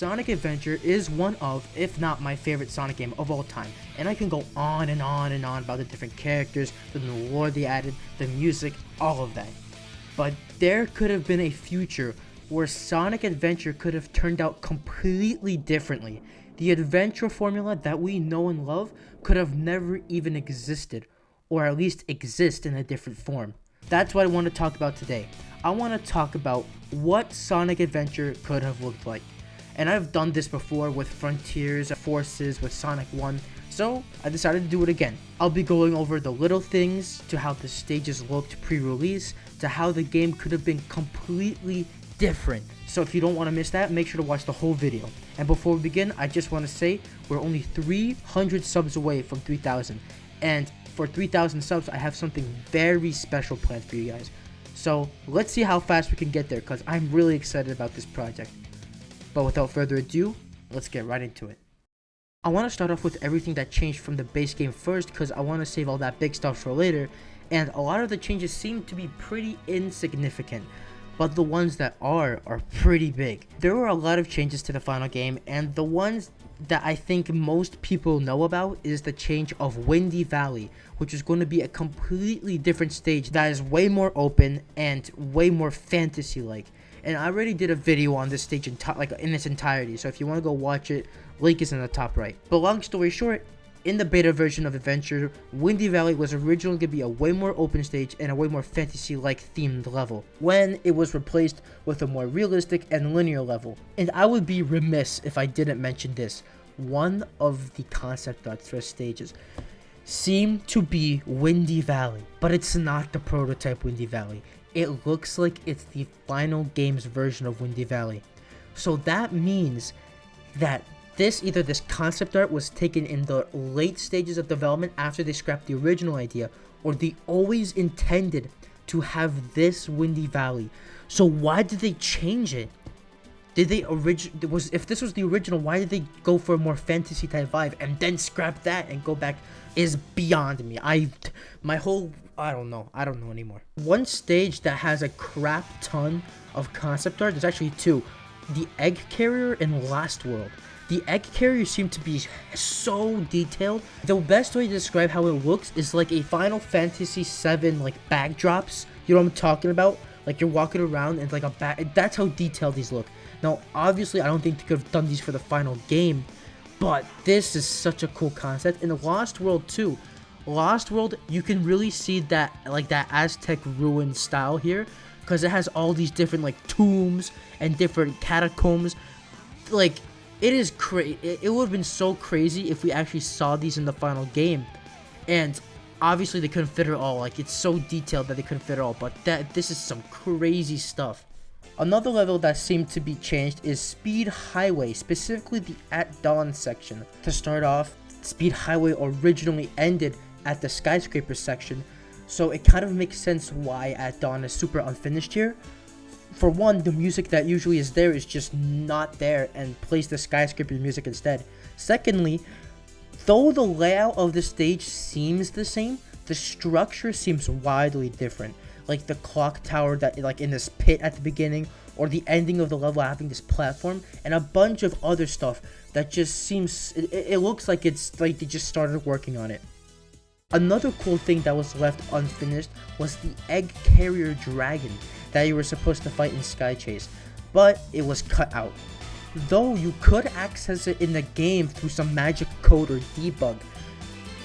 Sonic Adventure is one of, if not my favorite Sonic game of all time, and I can go on and on and on about the different characters, the new lore they added, the music, all of that. But there could have been a future where Sonic Adventure could have turned out completely differently. The adventure formula that we know and love could have never even existed, or at least exist in a different form. That's what I want to talk about today. I want to talk about what Sonic Adventure could have looked like. And I've done this before with Frontiers, Forces, with Sonic 1, so I decided to do it again. I'll be going over the little things, to how the stages looked pre-release, to how the game could have been completely different. So if you don't want to miss that, make sure to watch the whole video. And before we begin, I just want to say we're only 300 subs away from 3,000. And for 3,000 subs, I have something very special planned for you guys. So let's see how fast we can get there, because I'm really excited about this project. But without further ado, let's get right into it. I want to start off with everything that changed from the base game first, because I want to save all that big stuff for later, and a lot of the changes seem to be pretty insignificant, but the ones that are pretty big. There were a lot of changes to the final game, and the ones that I think most people know about is the change of Windy Valley, which is going to be a completely different stage that is way more open and way more fantasy-like. And I already did a video on this stage in its entirety, so if you want to go watch it, link is in the top right. But long story short, in the beta version of Adventure, Windy Valley was originally going to be a way more open stage and a way more fantasy-like themed level, when it was replaced with a more realistic and linear level. And I would be remiss if I didn't mention this. One of the concept arts for stages seemed to be Windy Valley, but it's not the prototype Windy Valley. It looks like it's the final game's version of Windy Valley. So that means that either this concept art was taken in the late stages of development after they scrapped the original idea, or they always intended to have this Windy Valley. So why did they change it? If this was the original, why did they go for a more fantasy type vibe and then scrap that and go back is beyond me. I don't know anymore. One stage that has a crap ton of concept art, there's actually two. The Egg Carrier and Lost World. The Egg Carrier seemed to be so detailed. The best way to describe how it looks is like a Final Fantasy VII like backdrops. You know what I'm talking about? Like you're walking around and like a back. That's how detailed these look. Now, obviously, I don't think they could have done these for the final game, but this is such a cool concept. In the Lost World too. Lost World, you can really see that like that Aztec ruin style here, because it has all these different like tombs and different catacombs. Like it is crazy. It would have been so crazy if we actually saw these in the final game, and obviously they couldn't fit it all. Like it's so detailed that they couldn't fit it all. But this is some crazy stuff. Another level that seemed to be changed is Speed Highway, specifically the At Dawn section. To start off, Speed Highway originally ended at the skyscraper section, so it kind of makes sense why At Dawn is super unfinished here. For one, the music that usually is there is just not there, and plays the skyscraper music instead. Secondly, though the layout of the stage seems the same, the structure seems widely different. Like the clock tower that like in this pit at the beginning, or the ending of the level having this platform, and a bunch of other stuff that just seems, it looks like it's like they just started working on it. Another cool thing that was left unfinished was the Egg Carrier Dragon that you were supposed to fight in Sky Chase, but it was cut out. Though you could access it in the game through some magic code or debug,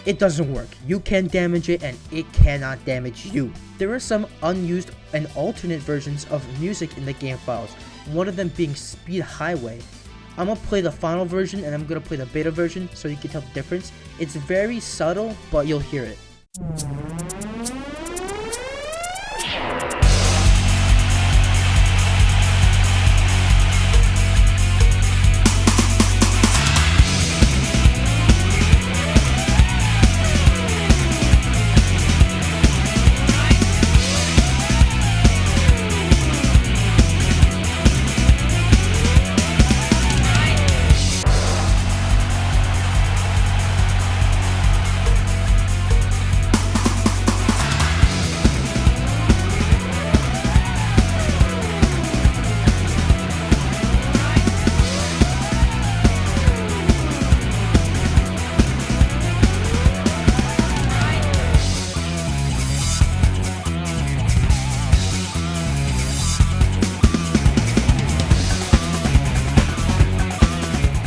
it doesn't work. You can damage it and it cannot damage you. There are some unused and alternate versions of music in the game files, one of them being Speed Highway. I'm gonna play the final version and I'm gonna play the beta version so you can tell the difference. It's very subtle, but you'll hear it.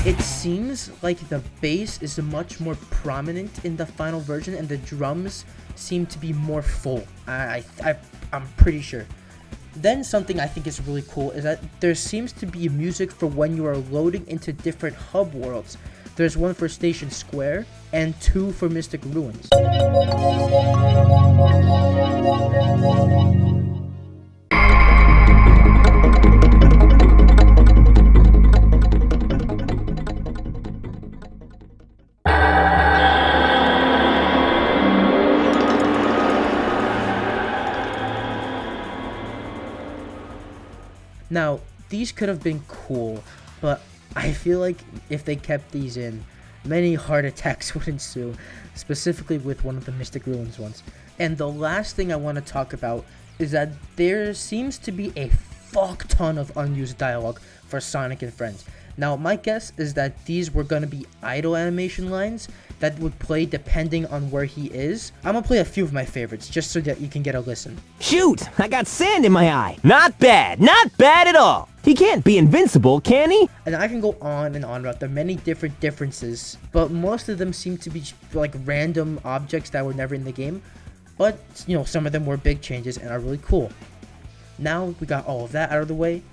It seems like the bass is much more prominent in the final version, and the drums seem to be more full. I'm pretty sure. Then something I think is really cool is that there seems to be music for when you are loading into different hub worlds. There's one for Station Square and 2 for Mystic Ruins. Now, these could have been cool, but I feel like if they kept these in, many heart attacks would ensue, specifically with one of the Mystic Ruins ones. And the last thing I want to talk about is that there seems to be a fuck ton of unused dialogue for Sonic and Friends. Now, my guess is that these were going to be idle animation lines that would play depending on where he is. I'm going to play a few of my favorites just so that you can get a listen. Shoot! I got sand in my eye! Not bad! Not bad at all! He can't be invincible, can he? And I can go on and on about the many different differences, but most of them seem to be like random objects that were never in the game. But, you know, some of them were big changes and are really cool. Now we got all of that out of the way.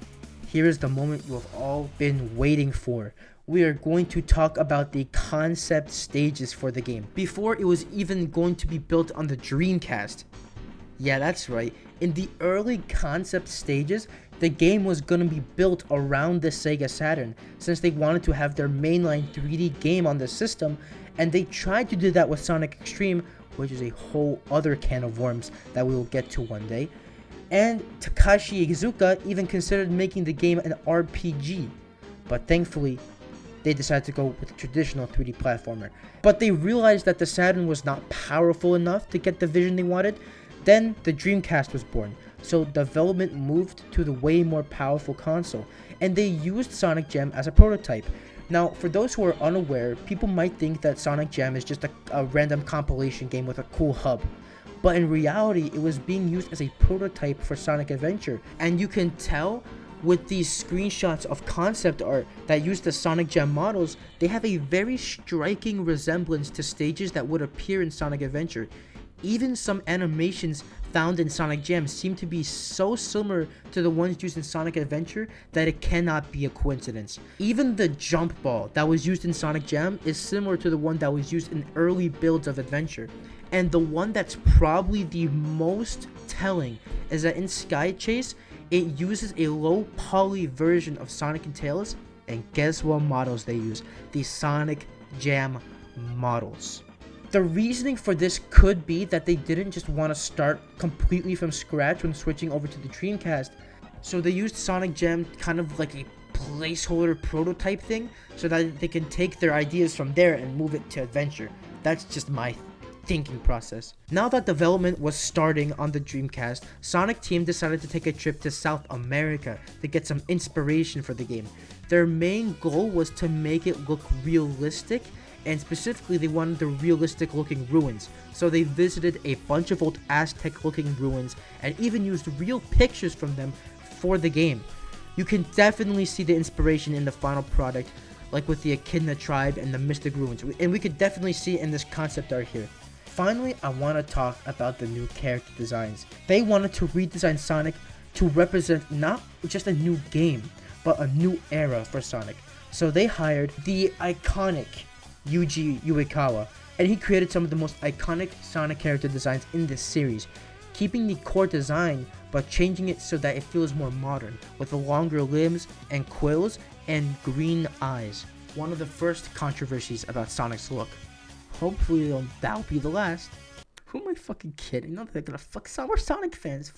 Here is the moment you've all been waiting for. We are going to talk about the concept stages for the game, before it was even going to be built on the Dreamcast. Yeah, that's right. In the early concept stages, the game was going to be built around the Sega Saturn, since they wanted to have their mainline 3D game on the system, and they tried to do that with Sonic X-treme, which is a whole other can of worms that we will get to one day. And Takashi Iizuka even considered making the game an RPG, but thankfully, they decided to go with a traditional 3D platformer. But they realized that the Saturn was not powerful enough to get the vision they wanted. Then the Dreamcast was born, so development moved to the way more powerful console, and they used Sonic Jam as a prototype. Now, for those who are unaware, people might think that Sonic Jam is just a random compilation game with a cool hub. But in reality, it was being used as a prototype for Sonic Adventure. And you can tell with these screenshots of concept art that use the Sonic Jam models, they have a very striking resemblance to stages that would appear in Sonic Adventure. Even some animations found in Sonic Jam seem to be so similar to the ones used in Sonic Adventure that it cannot be a coincidence. Even the jump ball that was used in Sonic Jam is similar to the one that was used in early builds of Adventure. And the one that's probably the most telling is that in Sky Chase, it uses a low poly version of Sonic and Tails, and guess what models they use? The Sonic Jam models. The reasoning for this could be that they didn't just want to start completely from scratch when switching over to the Dreamcast, so they used Sonic Jam kind of like a placeholder prototype thing, so that they can take their ideas from there and move it to Adventure. That's just my thinking process. Now that development was starting on the Dreamcast, Sonic Team decided to take a trip to South America to get some inspiration for the game. Their main goal was to make it look realistic, and specifically they wanted the realistic looking ruins. So they visited a bunch of old Aztec looking ruins and even used real pictures from them for the game. You can definitely see the inspiration in the final product, like with the Echidna tribe and the Mystic Ruins, and we could definitely see it in this concept art here. Finally, I want to talk about the new character designs. They wanted to redesign Sonic to represent not just a new game, but a new era for Sonic. So they hired the iconic Yuji Uekawa, and he created some of the most iconic Sonic character designs in this series, keeping the core design but changing it so that it feels more modern, with the longer limbs and quills and green eyes. One of the first controversies about Sonic's look. Hopefully that'll be the last. Who am I fucking kidding? No, they're gonna fuck some. We're Sonic fans.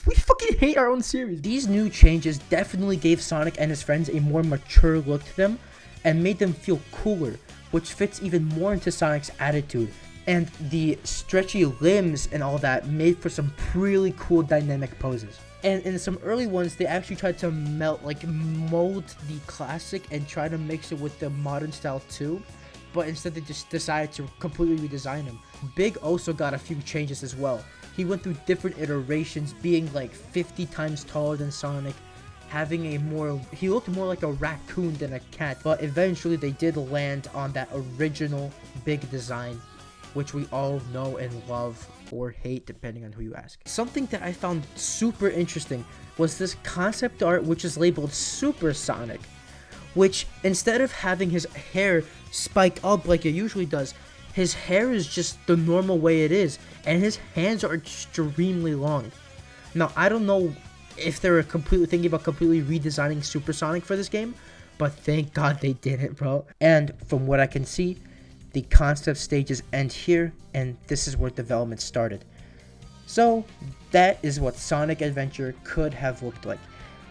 We fucking hate our own series. These new changes definitely gave Sonic and his friends a more mature look to them and made them feel cooler, which fits even more into Sonic's attitude. And the stretchy limbs and all that made for some really cool dynamic poses. And in some early ones, they actually tried to mold the classic and try to mix it with the modern style too. But instead they just decided to completely redesign him. Big also got a few changes as well. He went through different iterations, being like 50 times taller than Sonic, having he looked more like a raccoon than a cat, but eventually they did land on that original big design, which we all know and love or hate depending on who you ask. Something that I found super interesting was this concept art, which is labeled Super Sonic, which instead of having his hair spike up like it usually does, his hair is just the normal way it is, and his hands are extremely long. Now, I don't know if they're completely thinking about completely redesigning Super Sonic for this game, but thank God they didn't, bro. And from what I can see, the concept stages end here, and this is where development started. So that is what Sonic Adventure could have looked like.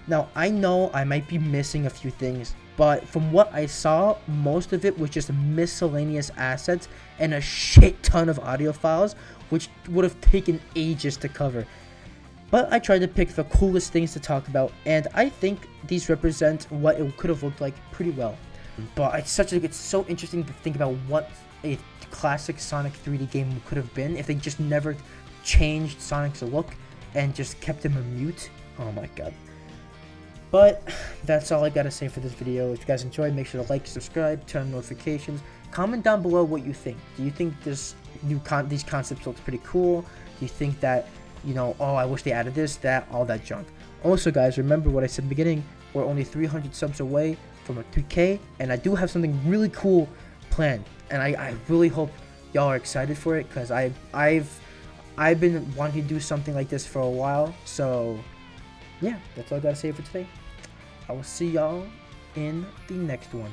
Now, I know I might be missing a few things, but from what I saw, most of it was just miscellaneous assets and a shit ton of audio files, which would have taken ages to cover. But I tried to pick the coolest things to talk about, and I think these represent what it could have looked like pretty well. But it's so interesting to think about what a classic Sonic 3D game could have been if they just never changed Sonic's look and just kept him a mute. Oh my god. But that's all I gotta say for this video. If you guys enjoyed, make sure to like, subscribe, turn on notifications. Comment down below what you think. Do you think these concepts look pretty cool? Do you think that, oh, I wish they added this, that, all that junk? Also, guys, remember what I said in the beginning. We're only 300 subs away from a 3K, and I do have something really cool planned. And I really hope y'all are excited for it, because I've been wanting to do something like this for a while. So yeah, that's all I gotta say for today. I will see y'all in the next one.